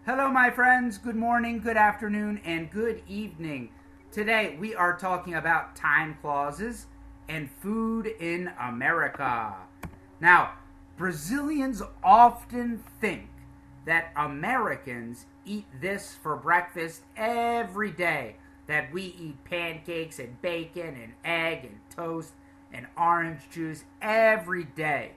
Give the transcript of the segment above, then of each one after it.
Hello, my friends. Good morning, good afternoon, and good evening. Today we are talking about time clauses and food in America. Now, Brazilians often think that Americans eat this for breakfast every day, that we eat pancakes and bacon and egg and toast and orange juice every day.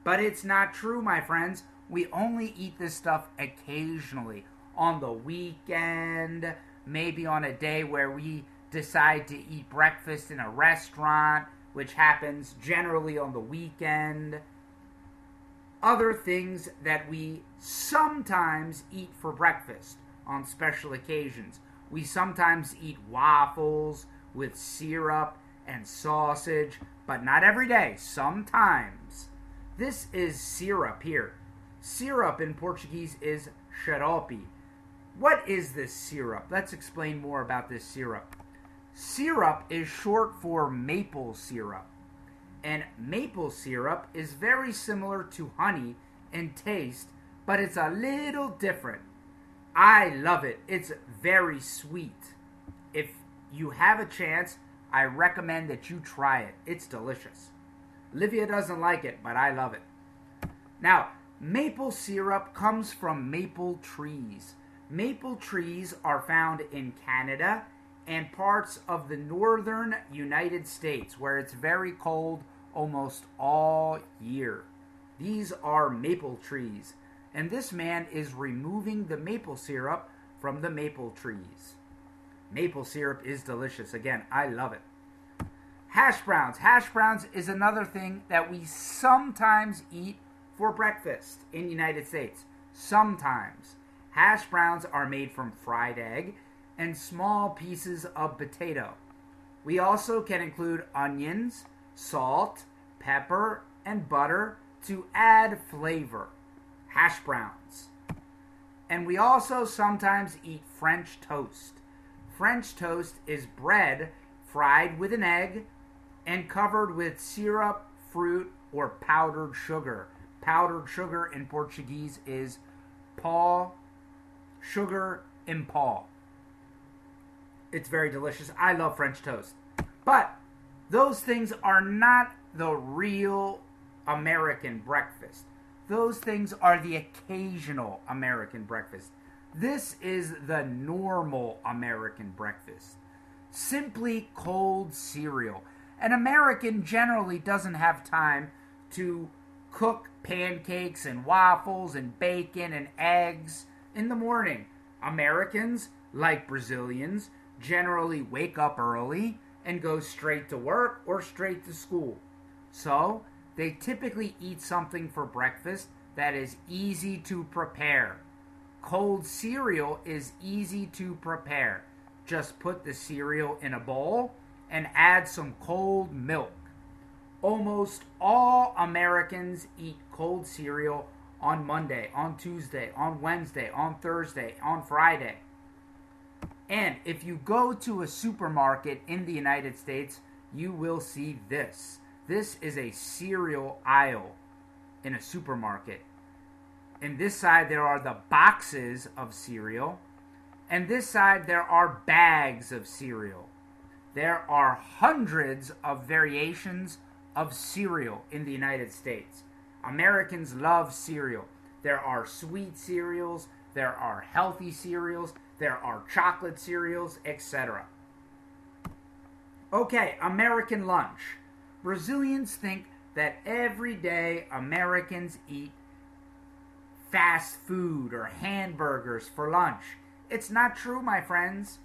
But it's not true, my friends. We only eat this stuff occasionally, on the weekend, maybe on a day where we decide to eat breakfast in a restaurant, which happens generally on the weekend. Other things that we sometimes eat for breakfast on special occasions. We sometimes eat waffles with syrup and sausage, but not every day, sometimes. This is syrup here. Syrup in Portuguese is xarope. What is this syrup? Let's explain more about this syrup. Syrup is short for maple syrup. And maple syrup is very similar to honey in taste, but it's a little different. I love it. It's very sweet. If you have a chance, I recommend that you try it. It's delicious. Livia doesn't like it, but I love it. Now, maple syrup comes from maple trees. Maple trees are found in Canada and parts of the northern United States where it's very cold almost all year. These are maple trees, and this man is removing the maple syrup from the maple trees. Maple syrup is delicious. Again, I love it. Hash browns. Hash browns is another thing that we sometimes eat for breakfast in the United States. Sometimes. Hash browns are made from fried egg and small pieces of potato. We also can include onions, salt, pepper, and butter to add flavor. Hash browns. And we also sometimes eat French toast. French toast is bread fried with an egg and covered with syrup, fruit, or powdered sugar. Powdered sugar in Portuguese is pó, sugar in pó. It's very delicious. I love French toast. But those things are not the real American breakfast. Those things are the occasional American breakfast. This is the normal American breakfast. Simply cold cereal. An American generally doesn't have time to cook pancakes and waffles and bacon and eggs in the morning. Americans, like Brazilians, generally wake up early and go straight to work or straight to school. So, they typically eat something for breakfast that is easy to prepare. Cold cereal is easy to prepare. Just put the cereal in a bowl and add some cold milk. Almost all Americans eat cold cereal on Monday, on Tuesday, on Wednesday, on Thursday, on Friday. And if you go to a supermarket in the United States, you will see this. This is a cereal aisle in a supermarket. In this side, there are the boxes of cereal. And this side, there are bags of cereal. There are hundreds of variations of cereal in the United States. Americans love cereal. There are sweet cereals, there are healthy cereals, there are chocolate cereals, etc. Okay, American lunch. Brazilians think that every day Americans eat fast food or hamburgers for lunch. It's not true, my friends.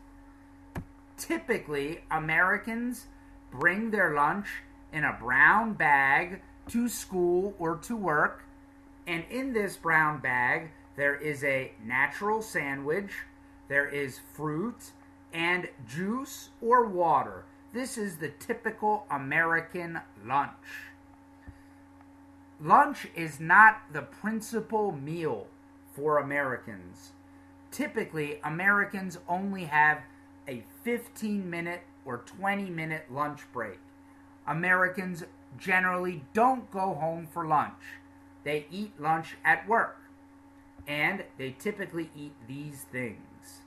Typically, Americans bring their lunch in a brown bag to school or to work, and in this brown bag there is a natural sandwich, there is fruit, and juice or water. This is the typical American lunch. Lunch is not the principal meal for Americans. Typically, Americans only have a 15-minute or 20-minute lunch break. Americans generally don't go home for lunch. They eat lunch at work. and they typically eat these things.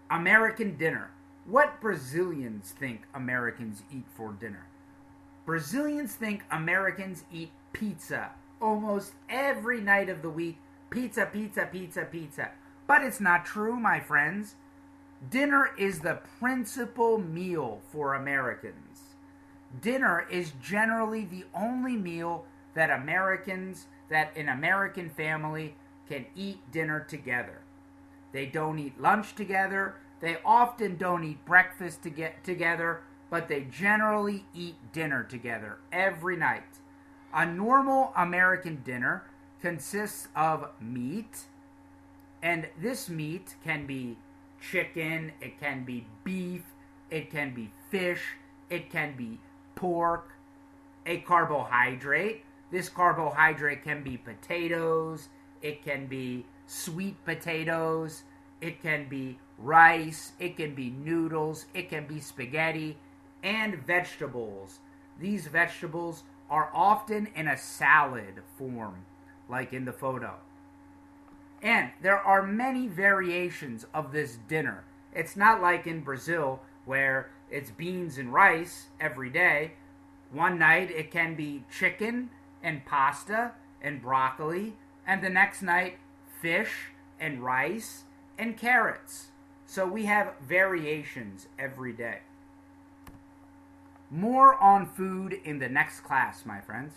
American dinner. What Brazilians think Americans eat for dinner? Brazilians think Americans eat pizza almost every night of the week. Pizza, pizza, pizza, pizza. But it's not true, my friends. Dinner is the principal meal for Americans. Dinner is generally the only meal that an American family can eat dinner together. They don't eat lunch together. They often don't eat breakfast together, but they generally eat dinner together every night. A normal American dinner consists of meat, and this meat can be chicken, it can be beef, it can be fish, it can be pork, a carbohydrate. This carbohydrate can be potatoes, it can be sweet potatoes, it can be rice, it can be noodles, it can be spaghetti, and vegetables. These vegetables are often in a salad form, like in the photo. And there are many variations of this dinner. It's not like in Brazil where it's beans and rice every day. One night it can be chicken and pasta and broccoli, and the next night fish and rice and carrots. So we have variations every day. More on food in the next class, my friends.